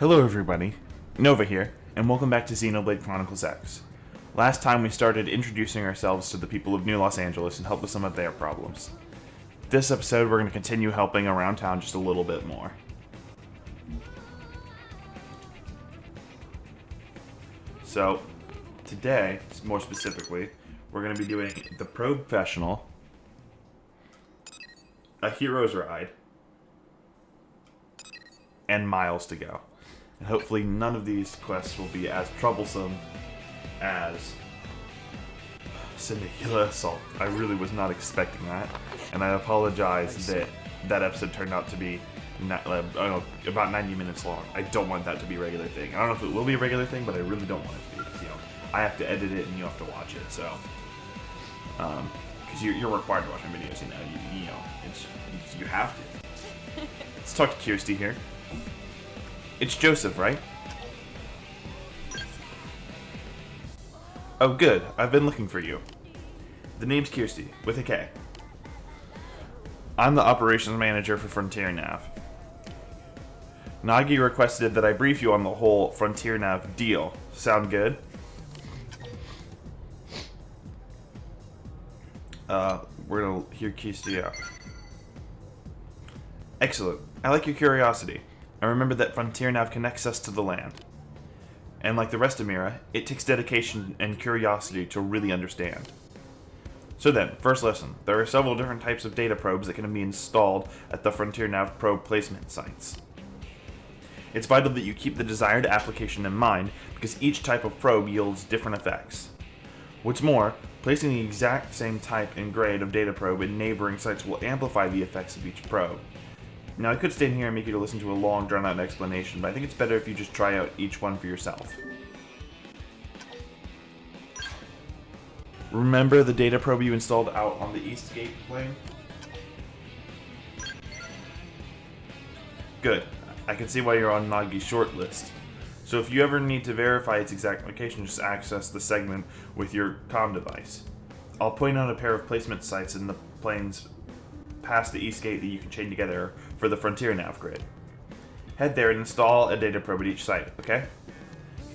Hello everybody, Nova here, and welcome back to Xenoblade Chronicles X. Last time we started introducing ourselves to the people of New Los Angeles and helped with some of their problems. This episode we're going to continue helping around town just a little bit more. So, today, more specifically, we're going to be doing the Probe-fessional, a Hero's Ride, and Myles to go. And hopefully none of these quests will be as troublesome as vehicular assault. I really was not expecting that, and I apologize that that episode turned out to be about 90 minutes long. I don't want that to be a regular thing. I don't know if it will be a regular thing, but I really don't want it to be, because, I have to edit it and you have to watch it, so because you're required to watch my videos, you have to. Let's talk to Kirsty here. It's Joseph, right? Oh, good. I've been looking for you. The name's Kirsty, with a K. I'm the operations manager for Frontier Nav. Nagi requested that I brief you on the whole Frontier Nav deal. Sound good? We're gonna hear Kirsty out. Excellent. I like your curiosity. I remember that Frontier Nav connects us to the land. And like the rest of Mira, it takes dedication and curiosity to really understand. So then, first lesson. There are several different types of data probes that can be installed at the Frontier Nav probe placement sites. It's vital that you keep the desired application in mind, because each type of probe yields different effects. What's more, placing the exact same type and grade of data probe in neighboring sites will amplify the effects of each probe. Now, I could stand here and make you listen to a long, drawn-out explanation, but I think it's better if you just try out each one for yourself. Remember the data probe you installed out on the East Gate plane? Good. I can see why you're on Nagi's short list. So if you ever need to verify its exact location, just access the segment with your comm device. I'll point out a pair of placement sites in the planes past the East Gate that you can chain together for the Frontier Nav grid. Head there and install a data probe at each site, okay?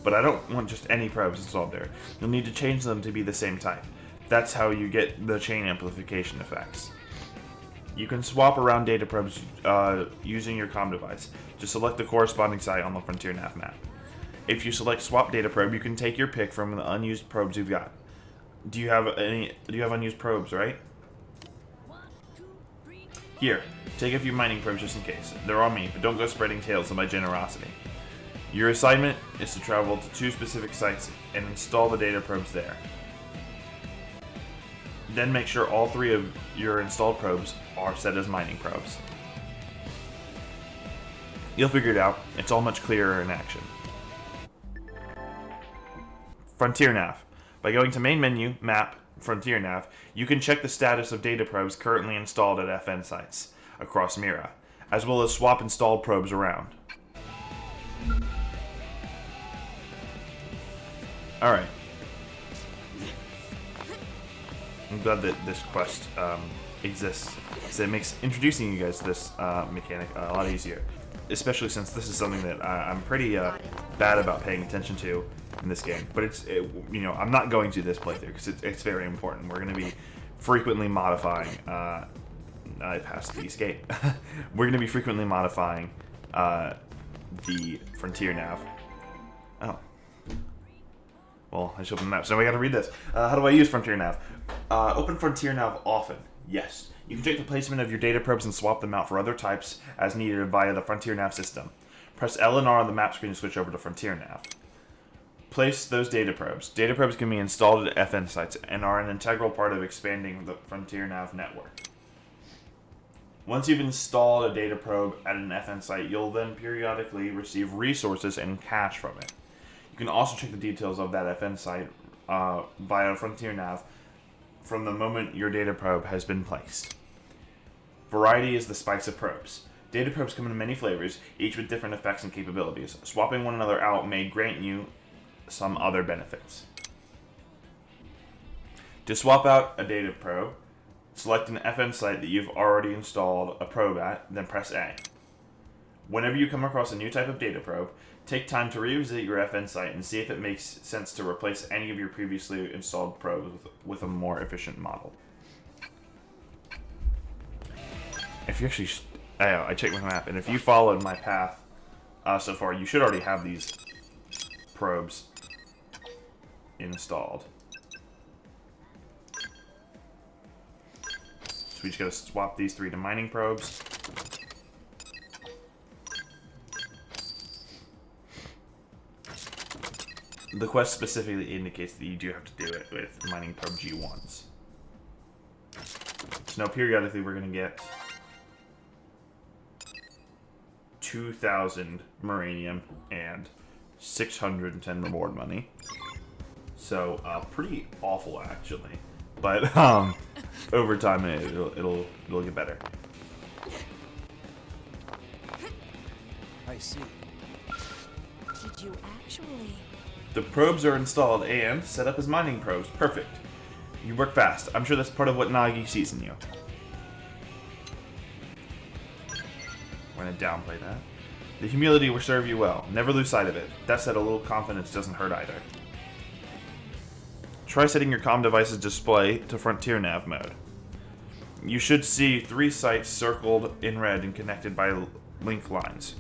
But I don't want just any probes installed there. You'll need to change them to be the same type. That's how you get the chain amplification effects. You can swap around data probes using your comm device. Just select the corresponding site on the Frontier Nav map. If you select swap data probe, you can take your pick from the unused probes you've got. Do you have unused probes, right? Here, take a few mining probes just in case. They're on me, but don't go spreading tales of my generosity. Your assignment is to travel to 2 specific sites and install the data probes there. Then make sure all 3 of your installed probes are set as mining probes. You'll figure it out. It's all much clearer in action. Frontier Nav. By going to Main Menu, Map, Frontier Nav, you can check the status of data probes currently installed at FN sites across Mira, as well as swap installed probes around. Alright. I'm glad that this quest exists, because it makes introducing you guys to this mechanic a lot easier. Especially since this is something that I'm pretty bad about paying attention to in this game. But I'm not going to this playthrough because it's very important. We're going to be frequently modifying. I passed the escape. We're going to be frequently modifying the Frontier Nav. Oh. Well, I just opened the map, so now we got to read this. How do I use Frontier Nav? Open Frontier Nav often. Yes. You can check the placement of your data probes and swap them out for other types as needed via the Frontier Nav system. Press L and R on the map screen to switch over to Frontier Nav. Place those data probes. Data probes can be installed at FN sites and are an integral part of expanding the Frontier Nav network. Once you've installed a data probe at an FN site, you'll then periodically receive resources and cash from it. You can also check the details of that FN site via Frontier Nav from the moment your data probe has been placed. Variety is the spice of probes. Data probes come in many flavors, each with different effects and capabilities. Swapping one another out may grant you some other benefits. To swap out a data probe, select an FN site that you've already installed a probe at, then press A. Whenever you come across a new type of data probe, take time to revisit your FN site and see if it makes sense to replace any of your previously installed probes with a more efficient model. If you actually, I checked my map, and if you followed my path so far, you should already have these probes installed. So we just gotta swap these 3 to mining probes. The quest specifically indicates that you do have to do it with mining probe G1s. So now periodically we're going to get 2,000 Moranium and 610 reward money. So pretty awful actually, but over time it'll get better. I see. Did you actually? The probes are installed and set up as mining probes. Perfect. You work fast. I'm sure that's part of what Nagi sees in you. We're going to downplay that. The humility will serve you well. Never lose sight of it. That said, a little confidence doesn't hurt either. Try setting your comm device's display to Frontier Nav mode. You should see 3 sites circled in red and connected by link lines.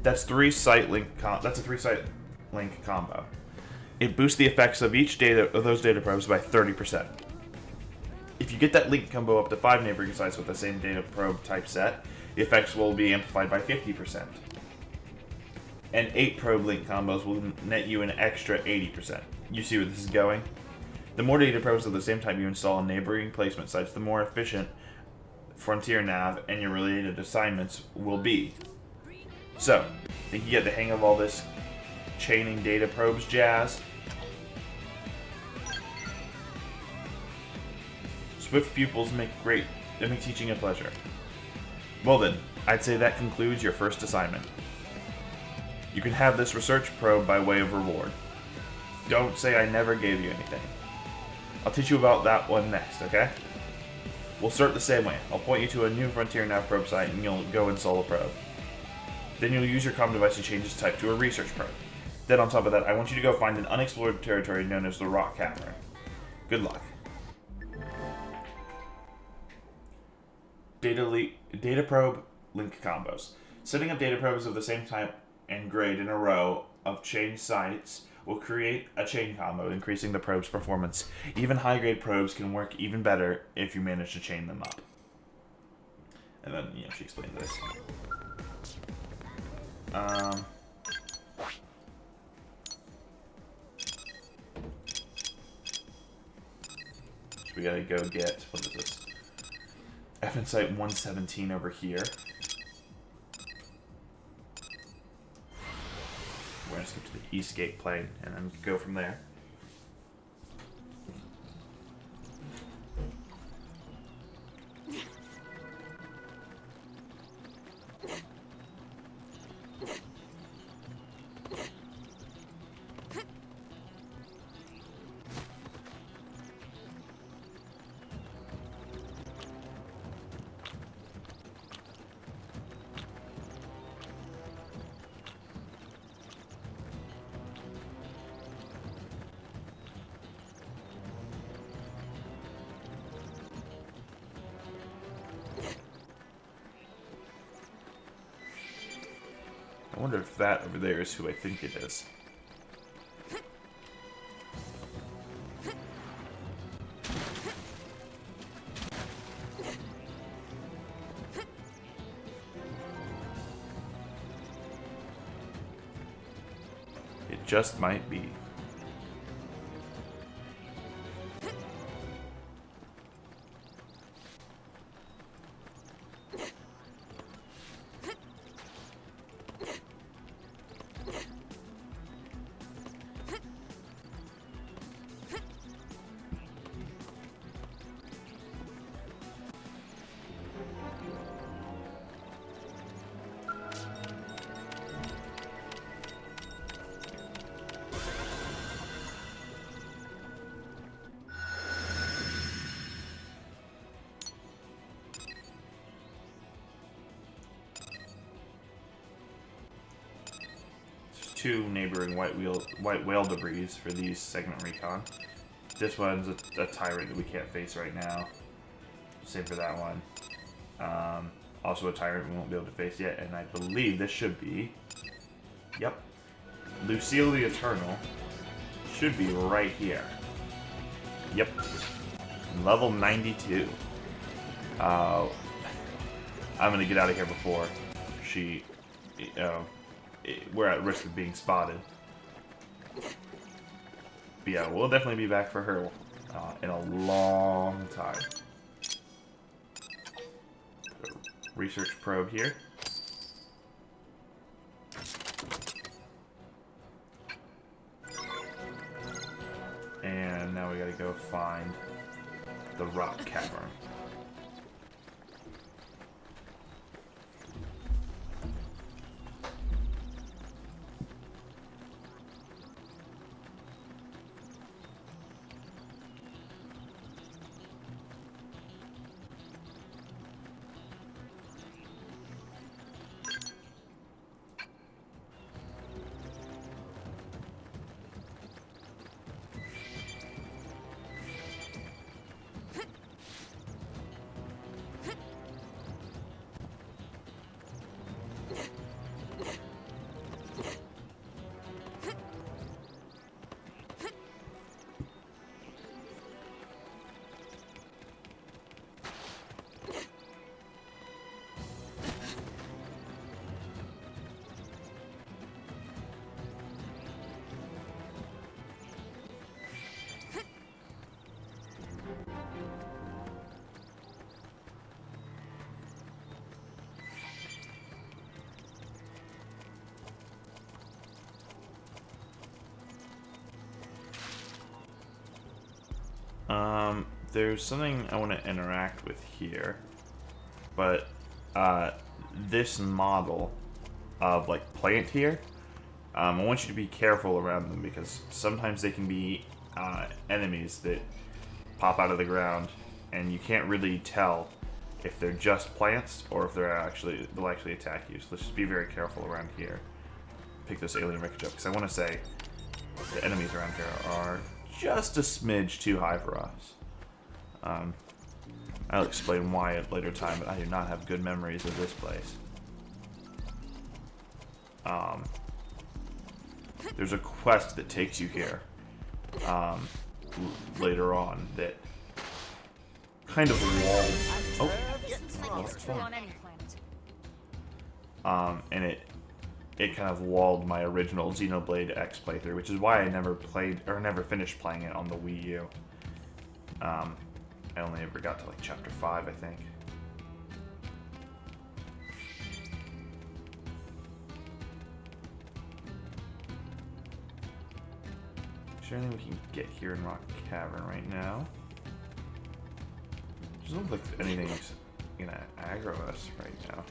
That's 3 site link. That's a 3-site link combo. It boosts the effects of each those data probes by 30%. If you get that link combo up to 5 neighboring sites with the same data probe type set, the effects will be amplified by 50%. And 8 probe link combos will net you an extra 80%. You see where this is going? The more data probes of the same type you install on neighboring placement sites, the more efficient Frontier Nav and your related assignments will be. So, think you get the hang of all this chaining data probes jazz? Swift pupils make teaching a pleasure. Well then, I'd say that concludes your first assignment. You can have this research probe by way of reward. Don't say I never gave you anything. I'll teach you about that one next, okay? We'll start the same way. I'll point you to a new Frontier Nav probe site and you'll go install a probe. Then you'll use your comm device to change its type to a research probe. Then on top of that, I want you to go find an unexplored territory known as the Rock Cavern. Good luck. Data probe link combos. Setting up data probes of the same type and grade in a row of chain sites will create a chain combo, increasing the probe's performance. Even high-grade probes can work even better if you manage to chain them up. And then, she explained this. So we gotta go get, what is this? FN Site 117 over here. We're gonna skip to the East Gate plane and then go from there. I wonder if that over there is who I think it is. It just might be. 2 neighboring white whale debris for these segment recon. This one's a tyrant that we can't face right now. Same for that one. Also a tyrant we won't be able to face yet, and I believe this should be... Yep. Lucille the Eternal should be right here. Yep. Level 92. I'm gonna get out of here before she... we're at risk of being spotted. But yeah, we'll definitely be back for her in a long time. Research probe here. And now we gotta go find the rock cavern. There's something I want to interact with here, but this model of like plant here, I want you to be careful around them because sometimes they can be enemies that pop out of the ground, and you can't really tell if they're just plants or if they'll actually attack you. So let's just be very careful around here. Pick this alien wreckage up because I want to say the enemies around here are just a smidge too high for us. I'll explain why at a later time, but I do not have good memories of this place. There's a quest that takes you here later on that kind of walled. And it kind of walled my original Xenoblade X playthrough, which is why I never played or never finished playing it on the Wii U. I only ever got to like chapter 5, I think. Is there anything we can get here in Rock Cavern right now? Doesn't look like anything's gonna aggro us right now.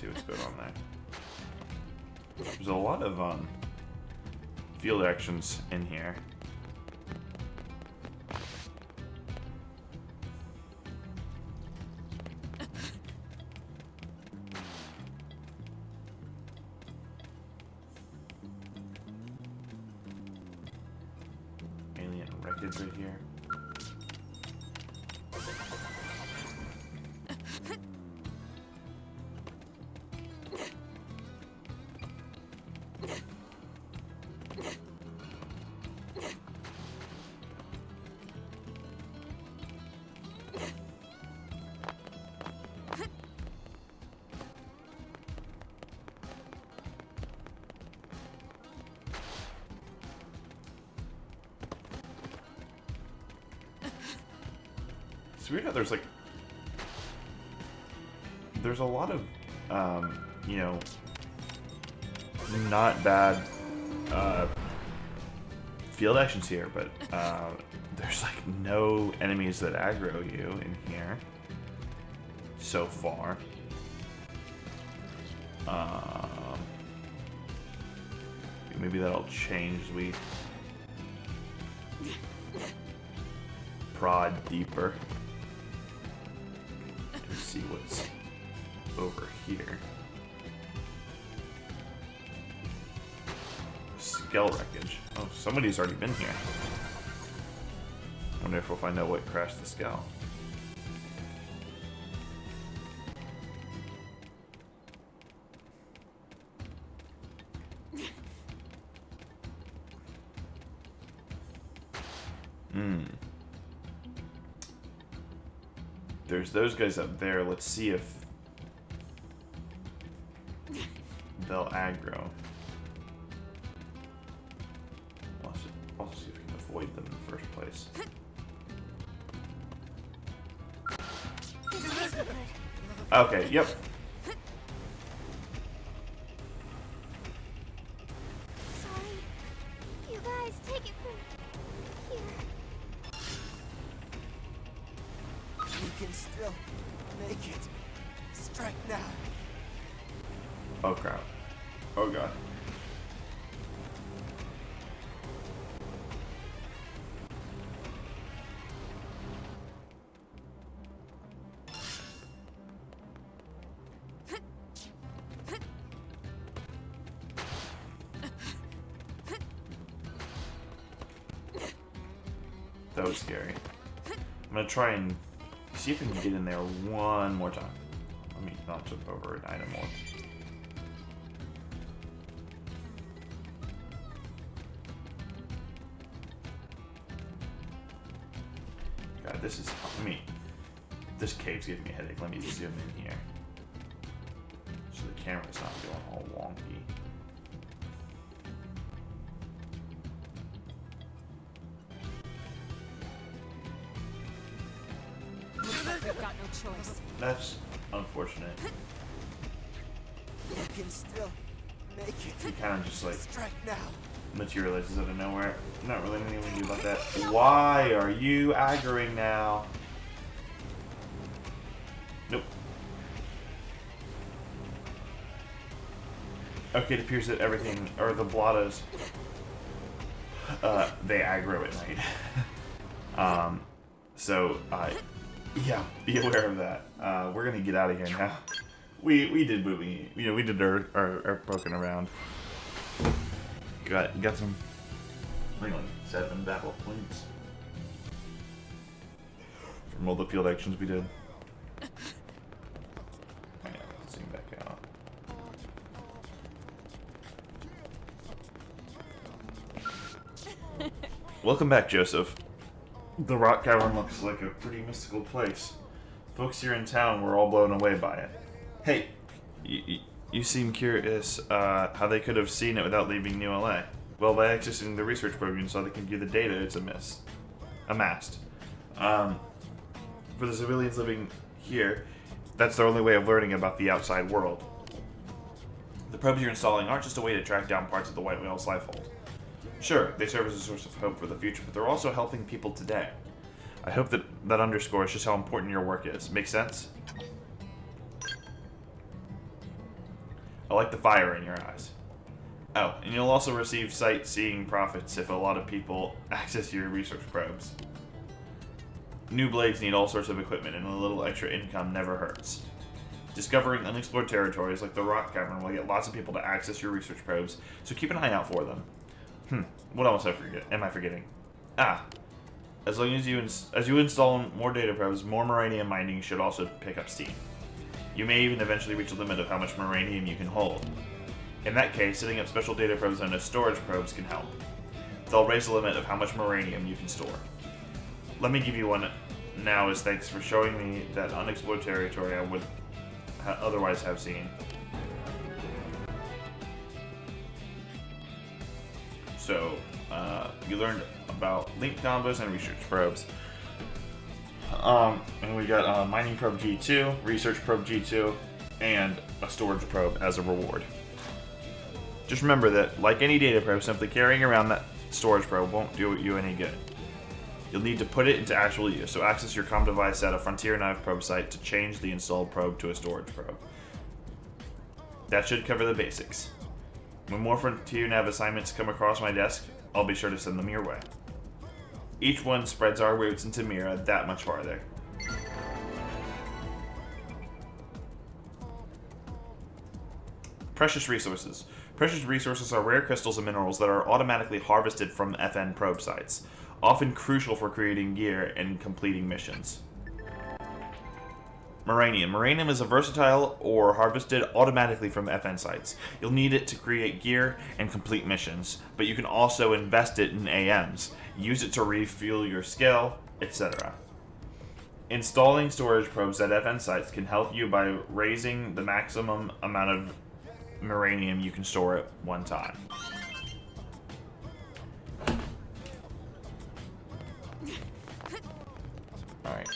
See what's going on there. There's a lot of field actions in here. Alien wreckage right here. It's weird how there's a lot of, you know, not bad field actions here, but there's like no enemies that aggro you in here so far. Maybe that'll change as we prod deeper. Let's see what's over here. Skull wreckage. Oh, somebody's already been here. Wonder if we'll find out what crashed the skull. There's those guys up there. Let's see if they'll aggro. I'll see if we can avoid them in the first place. Okay, yep. Sorry. You guys take it from here. We can still make it. Strike now. Oh crap. Oh god. That was scary. I'm gonna try and see if we can get in there one more time. Let me not jump over an item more. God, this is. This cave's giving me a headache. Let me zoom in here. So the camera's not going all wonky. We've got no choice. That's unfortunate. We can still make it. He kind of just like Strike now. materializes out of nowhere. Not really anything we can do about that. Why are you aggroing now? Nope. Okay, it appears that everything, or the blottos, they aggro at night. Yeah, be aware of that. We're gonna get out of here now. We did moving, we did our poking around. Got some, hang on, 7 battle points from all the field actions we did. Yeah, zoom back out. Welcome back, Joseph. The rock cavern looks like a pretty mystical place. Folks here in town were all blown away by it. Hey, you seem curious how they could have seen it without leaving New LA. Well, by accessing the research program so they can view the data it's amassed. For the civilians living here, that's their only way of learning about the outside world. The probes you're installing aren't just a way to track down parts of the White Whale's lifehold. Sure, they serve as a source of hope for the future, but they're also helping people today. I hope that underscores just how important your work is. Make sense? I like the fire in your eyes. Oh, and you'll also receive sightseeing profits if a lot of people access your research probes. New blades need all sorts of equipment, and a little extra income never hurts. Discovering unexplored territories like the rock cavern will get lots of people to access your research probes, so keep an eye out for them. What else am I forgetting? As long as you install more data probes, more moranium mining should also pick up steam. You may even eventually reach a limit of how much moranium you can hold. In that case, setting up special data probes known as storage probes can help. They'll raise the limit of how much moranium you can store. Let me give you one now as thanks for showing me that unexplored territory I would otherwise have seen. So, you learned about link combos and research probes. And we got mining probe G2, research probe G2, and a storage probe as a reward. Just remember that, like any data probe, simply carrying around that storage probe won't do you any good. You'll need to put it into actual use, so access your comm device at a Frontier Knife probe site to change the installed probe to a storage probe. That should cover the basics. When more Frontier Nav assignments come across my desk, I'll be sure to send them your way. Each one spreads our routes into Mira that much farther. Precious resources. Precious resources are rare crystals and minerals that are automatically harvested from FN probe sites, often crucial for creating gear and completing missions. Moranium. Moranium is a versatile ore harvested automatically from FN sites. You'll need it to create gear and complete missions, but you can also invest it in AMs, use it to refuel your skill, etc. Installing storage probes at FN sites can help you by raising the maximum amount of Moranium you can store at one time. Alright.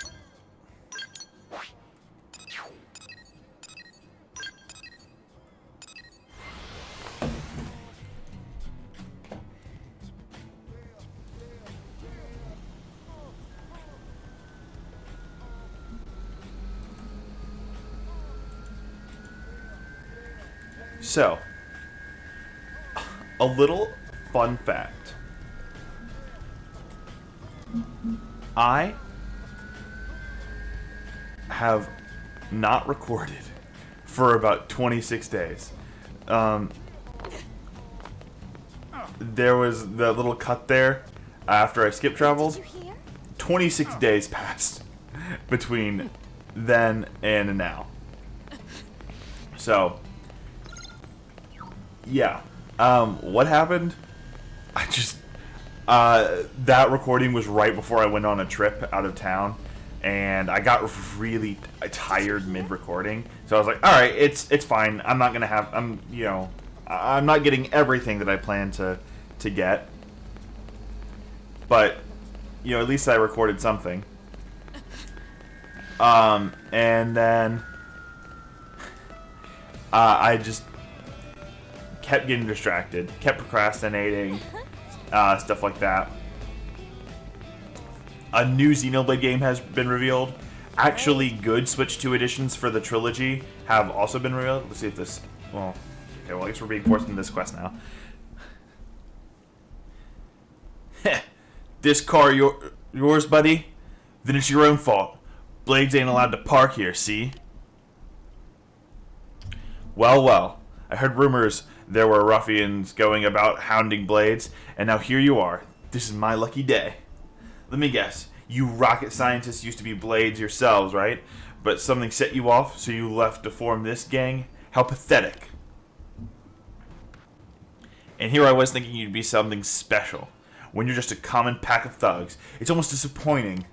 So, a little fun fact. I have not recorded for about 26 days. There was the little cut there after I skip traveled. 26 days passed between then and now. So, yeah. What happened? I just... that recording was right before I went on a trip out of town, and I got really tired mid-recording. So I was like, alright, it's fine. I'm not gonna have... I'm not getting everything that I plan to get. But, at least I recorded something. And then... I just... kept getting distracted, kept procrastinating, stuff like that. A new Xenoblade game has been revealed. Actually, good Switch 2 editions for the trilogy have also been revealed. Let's see if this... Well, okay, I guess we're being forced into this quest now. This car yours, buddy? Then it's your own fault. Blades ain't allowed to park here, see? Well. I heard rumors there were ruffians going about hounding Blades, and now here you are. This is my lucky day. Let me guess. You rocket scientists used to be Blades yourselves, right? But something set you off, so you left to form this gang? How pathetic. And here I was thinking you'd be something special, when you're just a common pack of thugs. It's almost disappointing.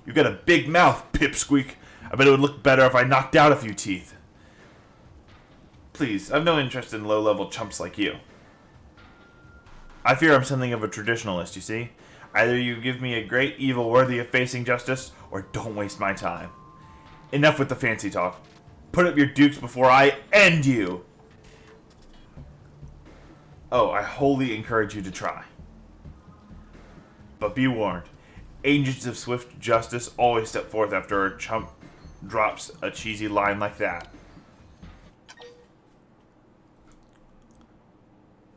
You got a big mouth, pipsqueak. I bet it would look better if I knocked out a few teeth. Please, I've no interest in low-level chumps like you. I fear I'm something of a traditionalist, you see. Either you give me a great evil worthy of facing justice, or don't waste my time. Enough with the fancy talk. Put up your dukes before I end you! Oh, I wholly encourage you to try. But be warned, agents of swift justice always step forth after a chump drops a cheesy line like that.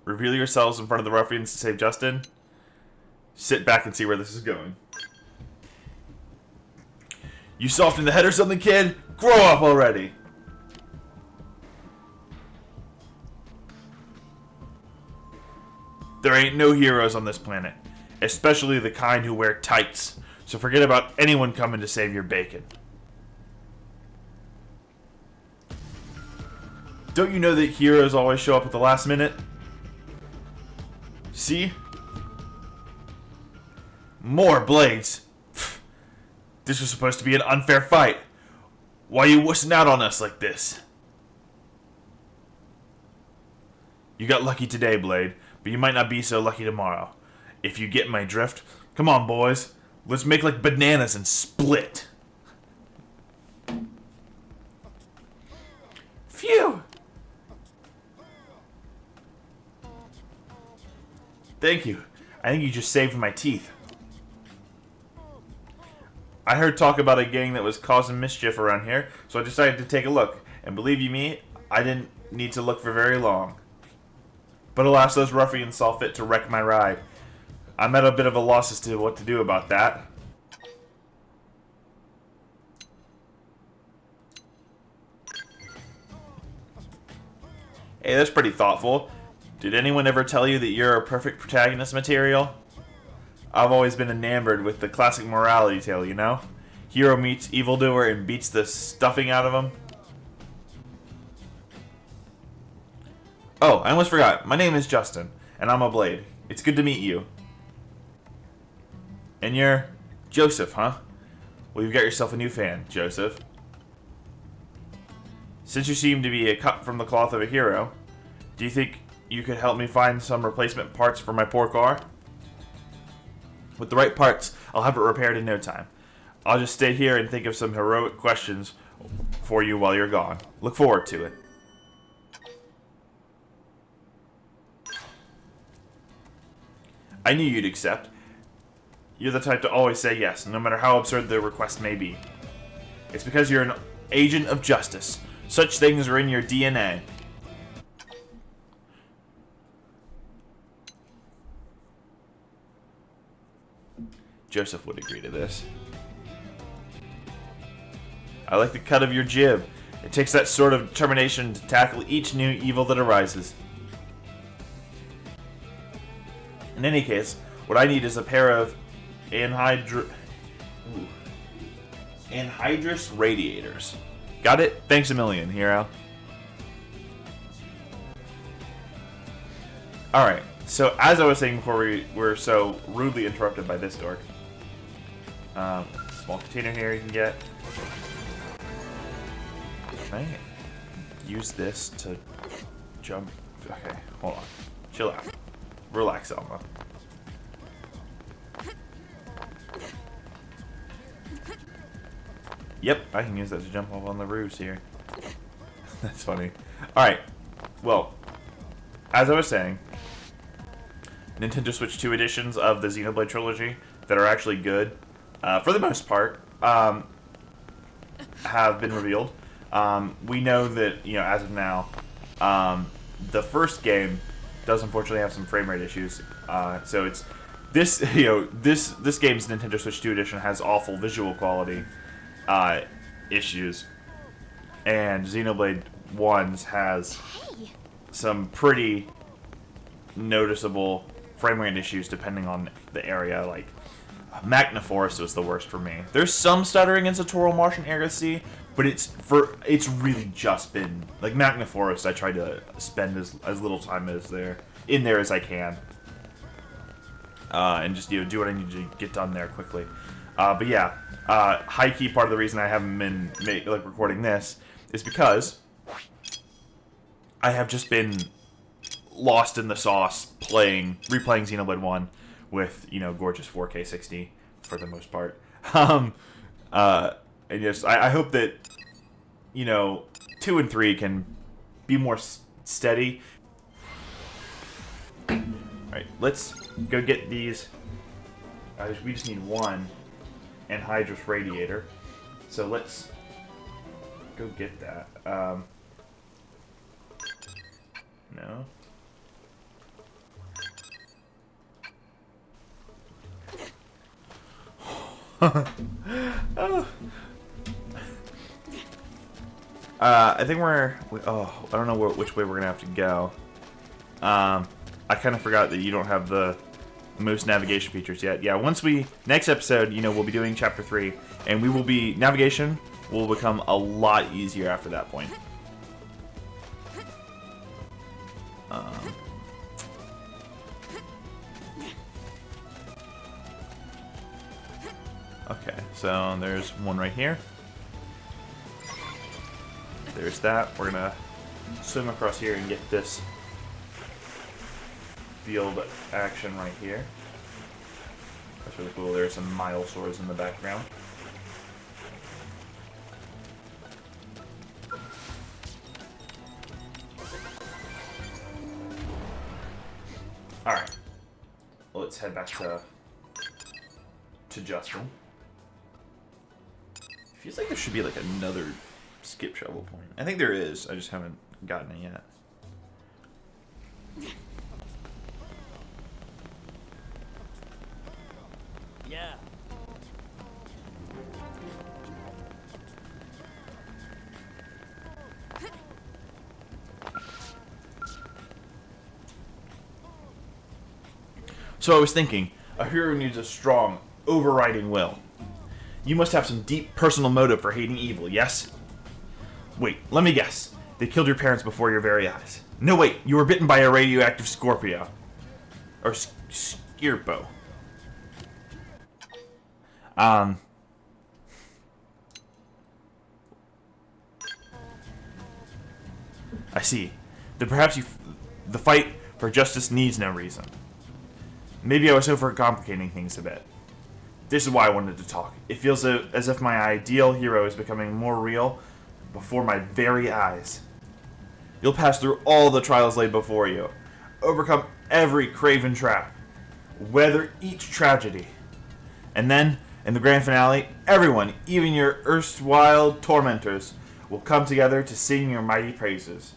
Reveal yourselves in front of the ruffians to save Justin. Sit back and see where this is going. You soft in the head or something, kid? Grow up already! There ain't no heroes on this planet. Especially the kind who wear tights. So forget about anyone coming to save your bacon. Don't you know that heroes always show up at the last minute? See? More Blades. This was supposed to be an unfair fight. Why you wussing out on us like this? You got lucky today, Blade, but you might not be so lucky tomorrow. If you get my drift, come on, boys. Let's make like bananas and split. Phew! Thank you. I think you just saved my teeth. I heard talk about a gang that was causing mischief around here, so I decided to take a look. And believe you me, I didn't need to look for very long. But alas, those ruffians saw fit to wreck my ride. I'm at a bit of a loss as to what to do about that. Hey, that's pretty thoughtful. Did anyone ever tell you that you're a perfect protagonist material? I've always been enamored with the classic morality tale, you know? Hero meets evildoer and beats the stuffing out of him. Oh, I almost forgot. My name is Justin, and I'm a Blade. It's good to meet you. And you're Joseph, huh? Well, you've got yourself a new fan, Joseph. Since you seem to be a cut from the cloth of a hero, do you think you could help me find some replacement parts for my poor car? With the right parts, I'll have it repaired in no time. I'll just stay here and think of some heroic questions for you while you're gone. Look forward to it. I knew you'd accept. You're the type to always say yes, no matter how absurd the request may be. It's because you're an agent of justice. Such things are in your DNA. Joseph would agree to this. I like the cut of your jib. It takes that sort of determination to tackle each new evil that arises. In any case, what I need is a pair of anhydrous radiators. Got it? Thanks a million, hero. Alright, so as I was saying before we were so rudely interrupted by this dork. Small container here you can get. Can I use this to jump? Okay, hold on. Chill out. Relax, Elma. Yep, I can use that to jump off on the roofs here. That's funny. Alright, well, as I was saying, Nintendo Switch 2 editions of the Xenoblade trilogy that are actually good, for the most part, have been revealed. We know that, you know, as of now, the first game does unfortunately have some frame rate issues. So it's this, you know, this game's Nintendo Switch 2 edition has awful visual quality issues, and Xenoblade 1's has some pretty noticeable frame rate issues depending on the area. Like Magna Forest was the worst for me. There's some stuttering in Satoral Marsh and Argosy, but it's really just been like Magna Forest. I try to spend as little time as in there as I can, and just, you know, do what I need to get done there quickly. But yeah, high key part of the reason I haven't been recording this is because I have just been lost in the sauce replaying Xenoblade 1 with, you know, gorgeous 4K 60 for the most part. And just I hope that, you know, 2 and 3 can be more steady. All right, let's go get these. We just need one anhydrous radiator, so let's go get that. No. Oh. I think I don't know which way we're gonna have to go. I kind of forgot that you don't have the most navigation features yet. Yeah, next episode, you know, we'll be doing chapter 3, and navigation will become a lot easier after that point. Okay, so there's one right here. There's that. We're gonna swim across here and get this field action right here. That's really cool. There's some Myles swords in the background. Alright. Well, let's head back to Justin. Feels like there should be like another skip shovel point. I think there is. I just haven't gotten it yet. So I was thinking, a hero needs a strong, overriding will. You must have some deep personal motive for hating evil, yes? Wait, let me guess. They killed your parents before your very eyes. No, wait, you were bitten by a radioactive Scorpio. Or Skirpo. I see. Then perhaps the fight for justice needs no reason. Maybe I was overcomplicating things a bit. This is why I wanted to talk. It feels as if my ideal hero is becoming more real before my very eyes. You'll pass through all the trials laid before you, overcome every craven trap, weather each tragedy. And then, in the grand finale, everyone, even your erstwhile tormentors, will come together to sing your mighty praises.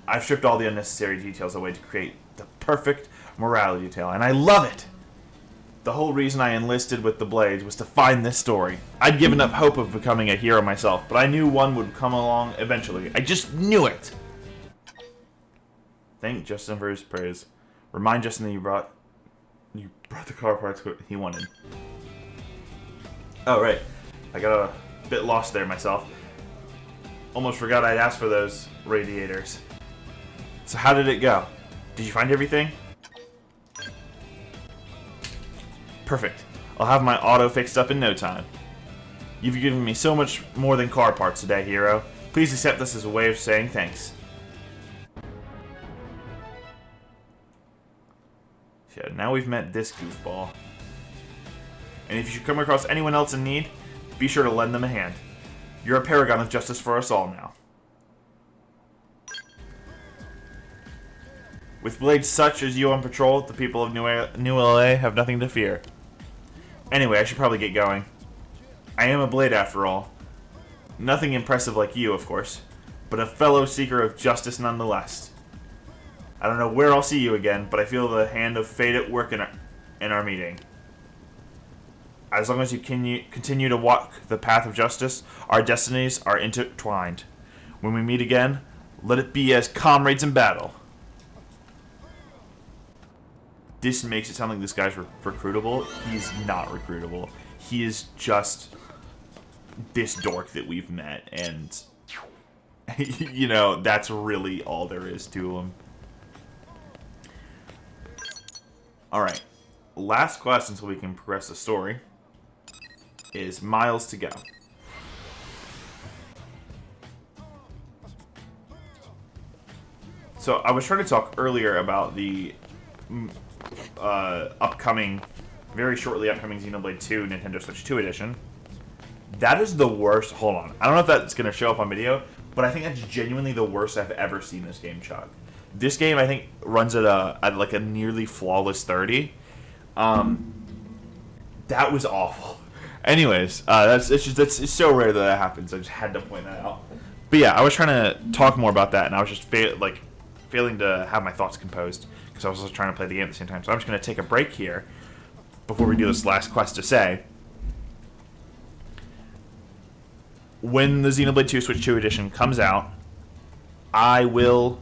I've stripped all the unnecessary details away to create the perfect morality tale, and I love it! The whole reason I enlisted with the Blades was to find this story. I'd given up hope of becoming a hero myself, but I knew one would come along eventually. I just knew it! Thank Justin for his praise. Remind Justin that you brought the car parts he wanted. Oh, right. I got a bit lost there myself. Almost forgot I'd asked for those radiators. So how did it go? Did you find everything? Perfect. I'll have my auto fixed up in no time. You've given me so much more than car parts today, hero. Please accept this as a way of saying thanks. Yeah, now we've met this goofball. And if you should come across anyone else in need, be sure to lend them a hand. You're a paragon of justice for us all now. With blades such as you on patrol, the people of New LA have nothing to fear. Anyway, I should probably get going. I am a blade after all. Nothing impressive like you, of course, but a fellow seeker of justice nonetheless. I don't know where I'll see you again, but I feel the hand of fate at work in our meeting. As long as you continue to walk the path of justice, our destinies are intertwined. When we meet again, let it be as comrades in battle. This makes it sound like this guy's recruitable. He's not recruitable. He is just this dork that we've met, and you know, that's really all there is to him. Alright, last quest until we can progress the story is Myles to go. So I was trying to talk earlier about the very shortly upcoming Xenoblade 2 Nintendo Switch 2 edition. That is the worst. Hold on. I don't know if that's going to show up on video, but I think that's genuinely the worst I've ever seen this game chug. This game, I think, runs at like a nearly flawless 30. That was awful. Anyways, it's so rare that happens. I just had to point that out. But yeah, I was trying to talk more about that, and I was just failing to have my thoughts composed because I was also trying to play the game at the same time. So I'm just going to take a break here before we do this last quest to say, when the Xenoblade 2 Switch 2 edition comes out, I will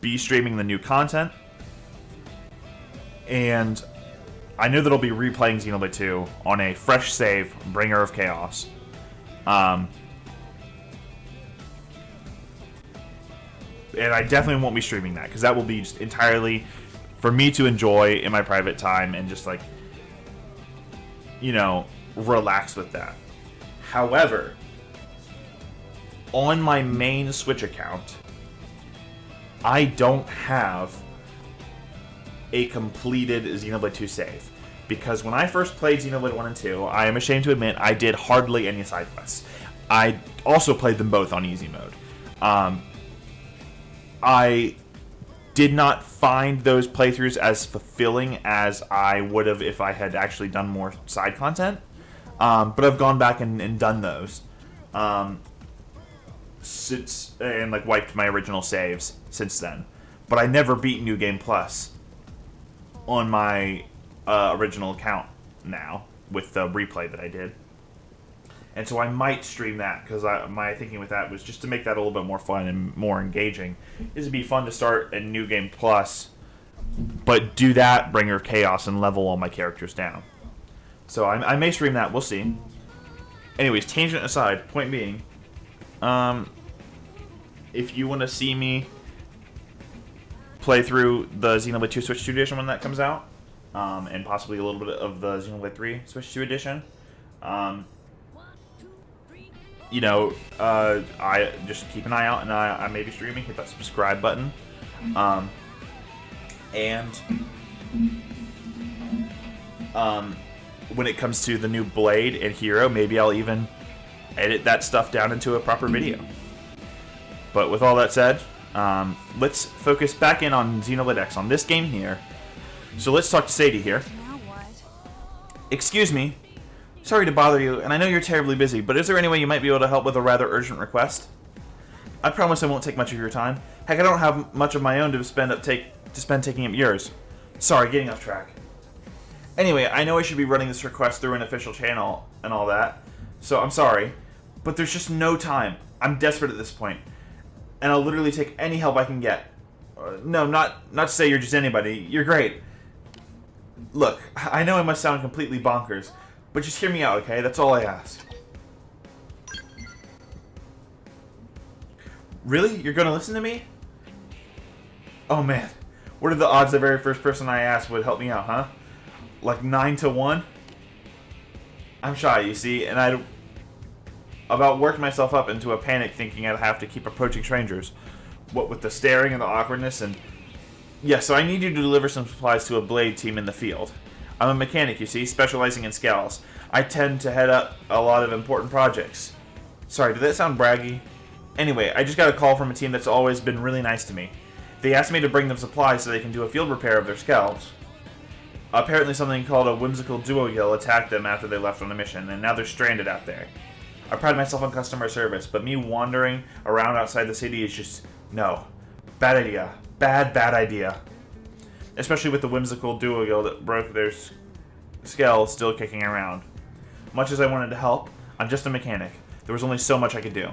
be streaming the new content, and I know that I'll be replaying Xenoblade 2 on a fresh save, Bringer of Chaos. And I definitely won't be streaming that, because that will be just entirely for me to enjoy in my private time and just, like, you know, relax with that. However, on my main Switch account, I don't have a completed Xenoblade 2 save. Because when I first played Xenoblade 1 and 2, I am ashamed to admit I did hardly any side quests. I also played them both on easy mode. I did not find those playthroughs as fulfilling as I would have if I had actually done more side content. But I've gone back and done those. Since, and like wiped my original saves since then. But I never beat New Game Plus on my original account now with the replay that I did. And so I might stream that, because my thinking with that was just to make that a little bit more fun and more engaging. It'd be fun to start a New Game Plus but do that, bring her chaos, and level all my characters down. So I may stream that. We'll see. Anyways, tangent aside, point being, if you want to see me play through the Xenoblade 2 Switch 2 edition when that comes out, and possibly a little bit of the Xenoblade 3 Switch 2 edition, you know, I just keep an eye out, and I may be streaming. Hit that subscribe button, and when it comes to the new Blade and Hero, maybe I'll even edit that stuff down into a proper video. But with all that said, let's focus back in on Xenoblade X, on this game here. So let's talk to Sadie here. Now what? Excuse me. Sorry to bother you, and I know you're terribly busy, but is there any way you might be able to help with a rather urgent request? I promise I won't take much of your time. Heck, I don't have much of my own to spend taking up yours. Sorry, getting off track. Anyway, I know I should be running this request through an official channel and all that, so I'm sorry, but there's just no time. I'm desperate at this point, and I'll literally take any help I can get. No, not to say you're just anybody. You're great. Look, I know I must sound completely bonkers, but just hear me out, okay? That's all I ask. Really? You're gonna listen to me? Oh man, what are the odds the very first person I asked would help me out, huh? Like 9 to 1? I'm shy, you see, and I about worked myself up into a panic thinking I'd have to keep approaching strangers. What with the staring and the awkwardness and... Yeah, so I need you to deliver some supplies to a Blade team in the field. I'm a mechanic, you see, specializing in scales. I tend to head up a lot of important projects. Sorry, did that sound braggy? Anyway, I just got a call from a team that's always been really nice to me. They asked me to bring them supplies so they can do a field repair of their scales. Apparently something called a whimsical duo-gill attacked them after they left on a mission, and now they're stranded out there. I pride myself on customer service, but me wandering around outside the city is just... no. Bad idea. Bad idea. Especially with the whimsical duo-gill that broke their skull still kicking around. Much as I wanted to help, I'm just a mechanic. There was only so much I could do.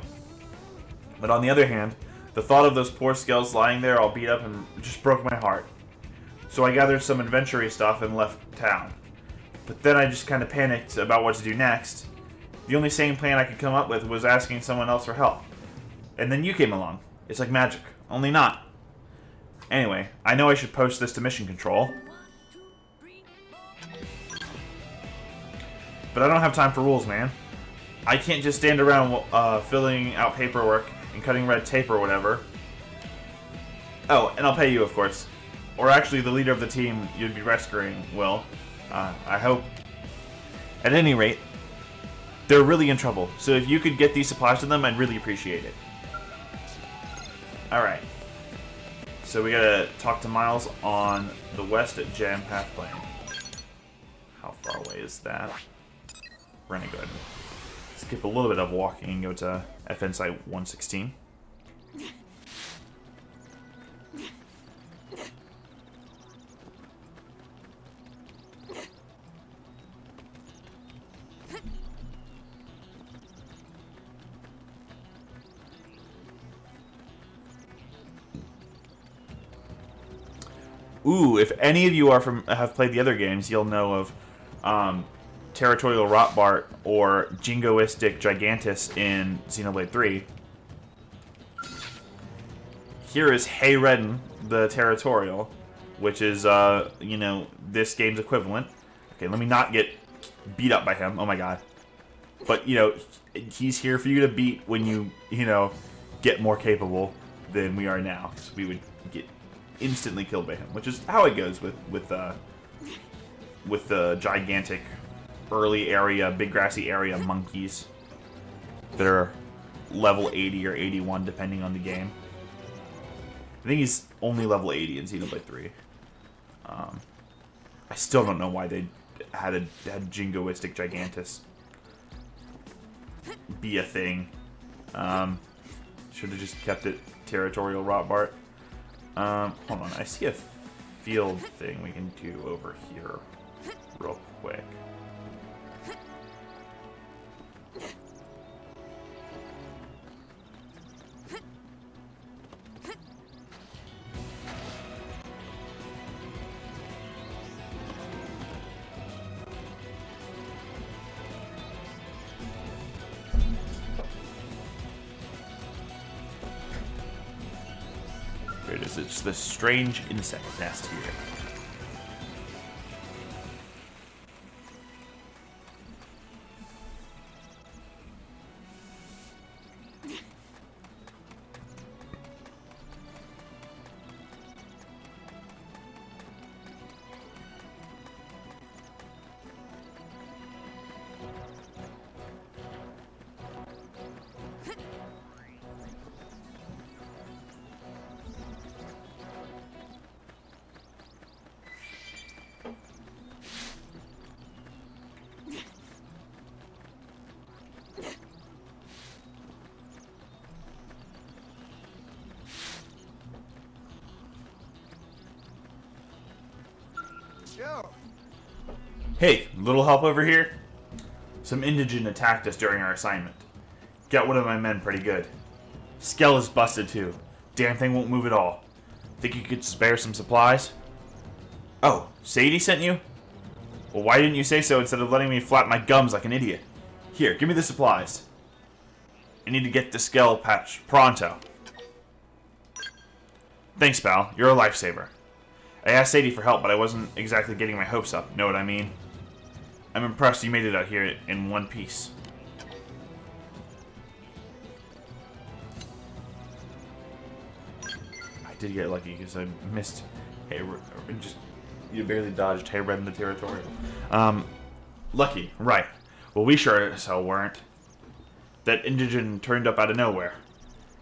But on the other hand, the thought of those poor skulls lying there all beat up and just broke my heart. So I gathered some adventure-y stuff and left town. But then I just kind of panicked about what to do next. The only sane plan I could come up with was asking someone else for help. And then you came along. It's like magic. Only not. Anyway, I know I should post this to Mission Control. But I don't have time for rules, man. I can't just stand around filling out paperwork and cutting red tape or whatever. Oh, and I'll pay you, of course. Or actually, the leader of the team you'd be rescuing will. I hope. At any rate, they're really in trouble. So if you could get these supplies to them, I'd really appreciate it. Alright. So we gotta talk to Myles on the west at Jam Path Lane. How far away is that? We're gonna go ahead and skip a little bit of walking and go to FN Site 116. Ooh, if any of you have played the other games, you'll know of Territorial Rotbart or Jingoistic Gigantus in Xenoblade 3. Here is Hayredden, the Territorial, which is, you know, this game's equivalent. Okay, let me not get beat up by him. Oh my god. But, you know, he's here for you to beat when you know, get more capable than we are now. So we would get instantly killed by him, which is how it goes with the gigantic early area, big grassy area monkeys that are level 80 or 81 depending on the game. I think he's only level 80 in Xenoblade 3. I still don't know why they had Jingoistic Gigantus be a thing. Should have just kept it Territorial Rotbart. Hold on, I see a field thing we can do over here real quick. Here it is. It's this strange insect nest here. Joe. Hey, little help over here? Some indigent attacked us during our assignment. Got one of my men pretty good. Skell is busted too. Damn thing won't move at all. Think you could spare some supplies? Oh, Sadie sent you? Well, why didn't you say so instead of letting me flap my gums like an idiot? Here, give me the supplies. I need to get the Skell patch pronto. Thanks, pal. You're a lifesaver. I asked Sadie for help, but I wasn't exactly getting my hopes up. Know what I mean? I'm impressed you made it out here in one piece. I did get lucky because I missed. Hey, you barely dodged. Hey, red in the territorial. Lucky, right? Well, we sure as hell weren't. That indigent turned up out of nowhere.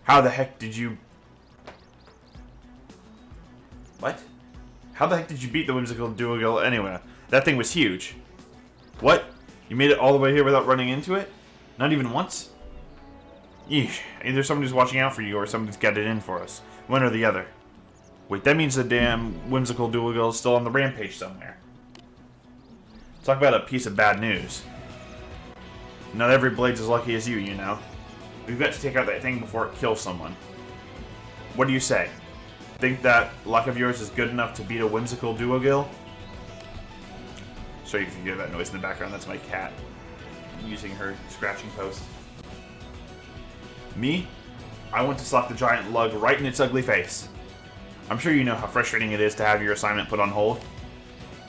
How the heck did you? What? How the heck did you beat the whimsical duogill anyway? That thing was huge. What? You made it all the way here without running into it? Not even once? Yeesh. Either somebody's watching out for you or somebody's got it in for us. One or the other. Wait, that means the damn whimsical duogill is still on the rampage somewhere. Talk about a piece of bad news. Not every blade's as lucky as you know. We've got to take out that thing before it kills someone. What do you say? Think that luck of yours is good enough to beat a whimsical duogill? Sorry if you hear that noise in the background. That's my cat using her scratching post. Me? I want to slap the giant lug right in its ugly face. I'm sure you know how frustrating it is to have your assignment put on hold.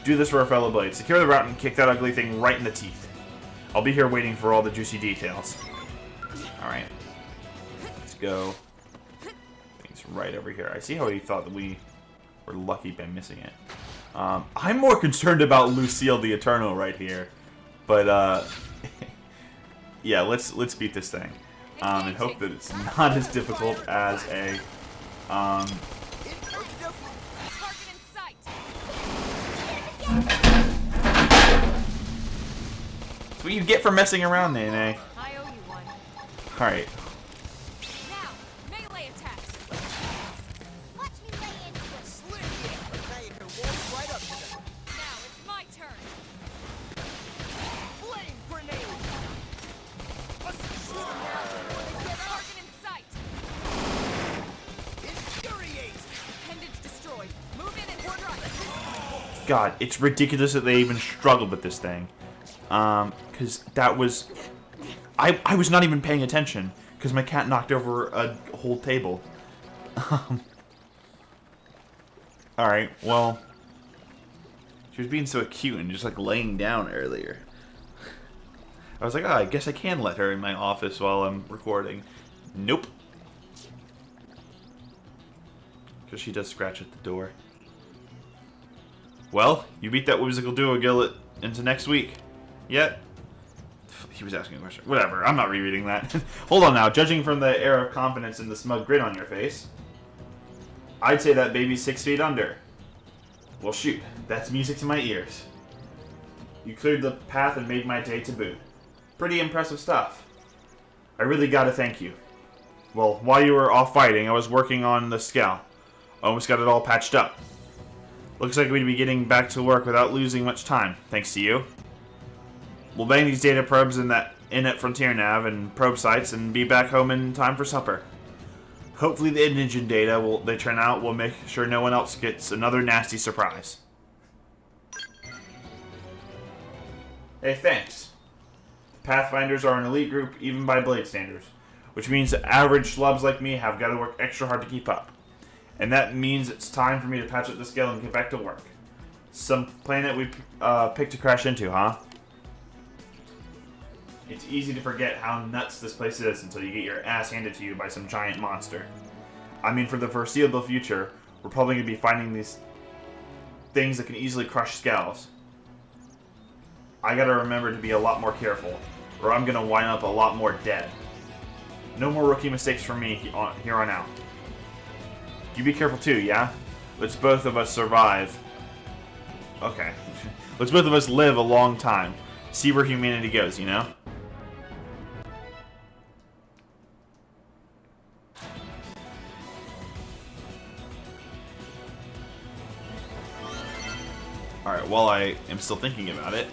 Do this for a fellow blade. Secure the route and kick that ugly thing right in the teeth. I'll be here waiting for all the juicy details. Alright. Let's go. It's right over here. I see how he thought that we were lucky by missing it. I'm more concerned about Lucille the Eternal right here. But, yeah, let's beat this thing. And hope that it's not as difficult as a, Target in sight. That's what you get for messing around, Nene. I owe you one. Alright. Now, melee attacks. Watch me lay into it. Slick. Now you can walk right up to them. Now it's my turn. Flame grenade. Let's shoot 'em now before they get up. Target in sight. Infuriate. Appendage destroyed. Move in and strike. God, it's ridiculous that they even struggled with this thing. Because that was... I was not even paying attention, because my cat knocked over a whole table. Alright, well... She was being so cute and just, like, laying down earlier. I was like, oh, I guess I can let her in my office while I'm recording. Nope. Because she does scratch at the door. Well, you beat that whimsical duogill into next week. Yet? He was asking a question. Whatever, I'm not rereading that. Hold on now, judging from the air of confidence and the smug grin on your face, I'd say that baby's 6 feet under. Well shoot, that's music to my ears. You cleared the path and made my day to boot. Pretty impressive stuff. I really gotta thank you. Well, while you were off fighting, I was working on the Skell. Almost got it all patched up. Looks like we'd be getting back to work without losing much time, thanks to you. We'll bang these data probes in at Frontier Nav and probe sites and be back home in time for supper. Hopefully the indigent data they turn out will make sure no one else gets another nasty surprise. Hey, thanks. Pathfinders are an elite group even by Blade standards, which means that average schlubs like me have got to work extra hard to keep up. And that means it's time for me to patch up the scale and get back to work. Some planet we picked to crash into, huh? It's easy to forget how nuts this place is until you get your ass handed to you by some giant monster. I mean, for the foreseeable future, we're probably going to be finding these things that can easily crush skulls. I gotta remember to be a lot more careful, or I'm gonna wind up a lot more dead. No more rookie mistakes from me here on out. You be careful too, yeah? Let's both of us survive. Okay. Let's both of us live a long time. See where humanity goes, you know? Alright, while I am still thinking about it,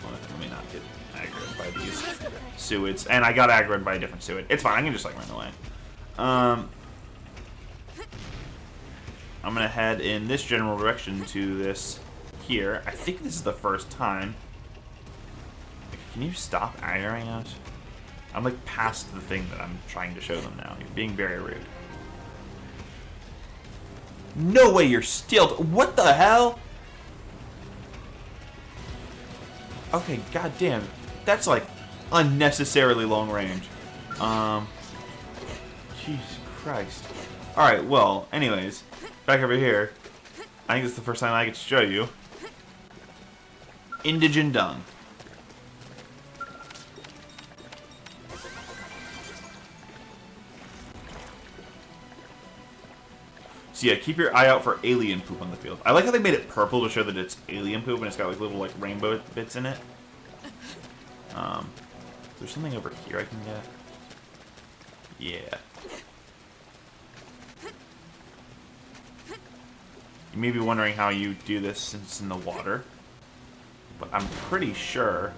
let me not get aggroed by these suids. And I got aggroed by a different suid. It's fine, I can just like run away. I'm gonna head in this general direction to this here. I think this is the first time. Can you stop aggroing us? I'm like past the thing that I'm trying to show them now. You're being very rude. No way you're still... What the hell? Okay, goddamn. That's like unnecessarily long range. Jesus Christ. Alright, well, anyways. Back over here. I think this is the first time I get to show you. Indigen Dung. So yeah, keep your eye out for alien poop on the field. I like how they made it purple to show that it's alien poop and it's got like little like rainbow bits in it. There's something over here I can get. Yeah. You may be wondering how you do this since it's in the water, but I'm pretty sure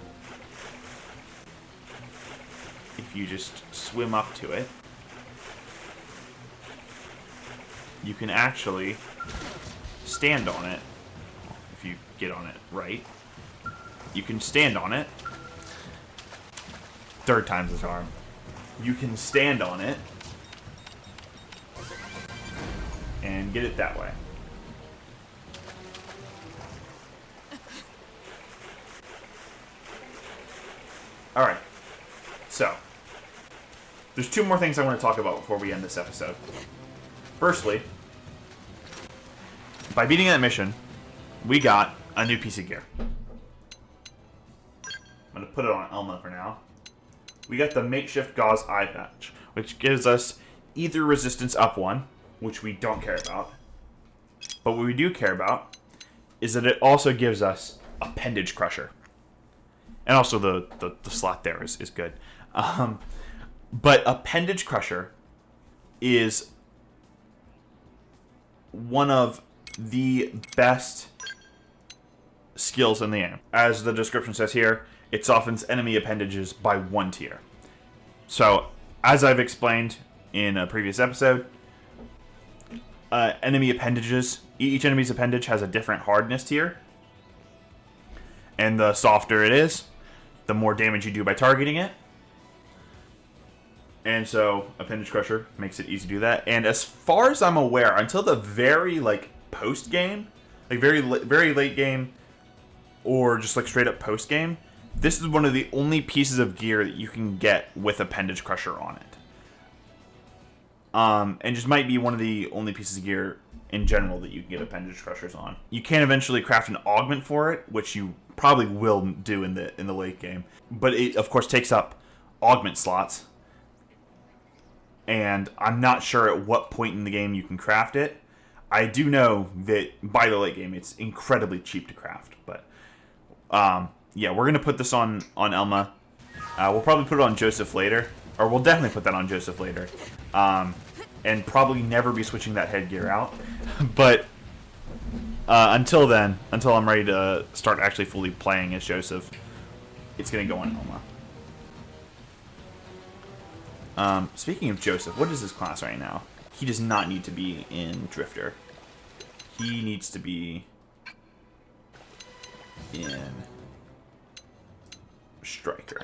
if you just swim up to it, you can actually stand on it. If you get on it right, you can stand on it. Third time's the charm. You can stand on it and get it that way. Alright. So, there's two more things I want to talk about before we end this episode. Firstly, by beating that mission, we got a new piece of gear. I'm going to put it on Elma for now. We got the makeshift gauze eye patch, which gives us ether resistance up 1, which we don't care about. But what we do care about is that it also gives us appendage crusher. And also the slot there is good. But appendage crusher is one of the best skills in the game. As the description says here, it softens enemy appendages by 1 tier. So, as I've explained in a previous episode, enemy appendages, each enemy's appendage has a different hardness tier. And the softer it is, the more damage you do by targeting it. And so, Appendage Crusher makes it easy to do that. And as far as I'm aware, until the very, like, post-game, like, very late game, or just, like, straight-up post-game, this is one of the only pieces of gear that you can get with Appendage Crusher on it. And just might be one of the only pieces of gear in general that you can get Appendage Crushers on. You can eventually craft an augment for it, which you probably will do in the late game. But it, of course, takes up augment slots. And I'm not sure at what point in the game you can craft it. I do know that by the late game, it's incredibly cheap to craft. But, yeah, we're going to put this on Elma. We'll probably put it on Joseph later. Or we'll definitely put that on Joseph later. And probably never be switching that headgear out. But until then, until I'm ready to start actually fully playing as Joseph, it's going to go on Elma. Speaking of Joseph, what is his class right now? He does not need to be in Drifter. He needs to be in Striker.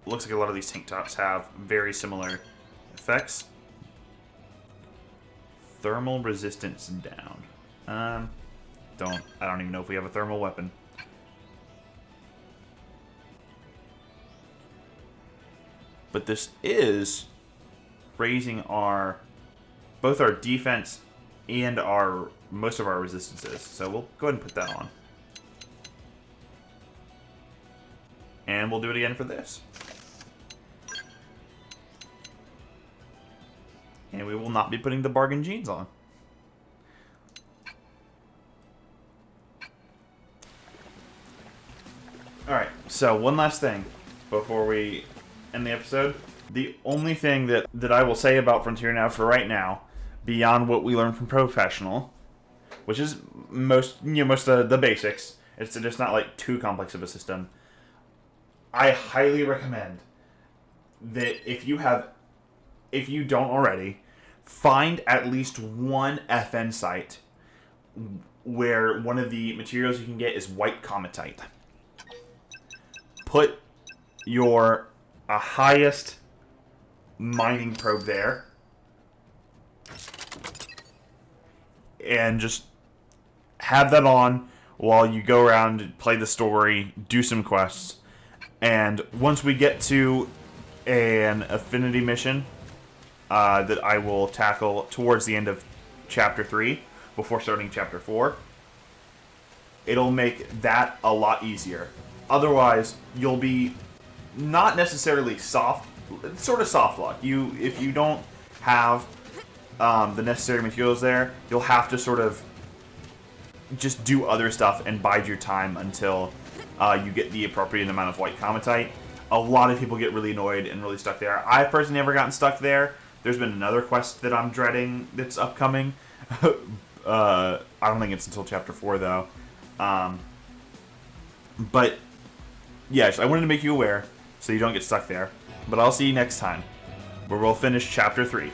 looks like a lot of these tank tops have very similar effects. Thermal resistance down. I don't even know if we have a thermal weapon. But this is raising both our defense and most of our resistances. So we'll go ahead and put that on. And we'll do it again for this. And we will not be putting the bargain jeans on. Alright, so one last thing before we end the episode. The only thing that I will say about Frontier now for right now, beyond what we learned from Probe-fessional, which is most of the basics, it's just not like too complex of a system. I highly recommend that if you don't already, find at least one FN site where one of the materials you can get is white cometite. Put your highest mining probe there, and just have that on while you go around, play the story, do some quests. And once we get to an affinity mission that I will tackle towards the end of Chapter 3, before starting Chapter 4, it'll make that a lot easier. Otherwise, you'll be not necessarily sort of soft lock. If you don't have the necessary materials there, you'll have to sort of just do other stuff and bide your time until you get the appropriate amount of white cometite. A lot of people get really annoyed and really stuck there. I've personally never gotten stuck there. There's been another quest that I'm dreading that's upcoming. I don't think it's until Chapter 4, though. But, yes, I wanted to make you aware so you don't get stuck there. But I'll see you next time, where we'll finish Chapter 3.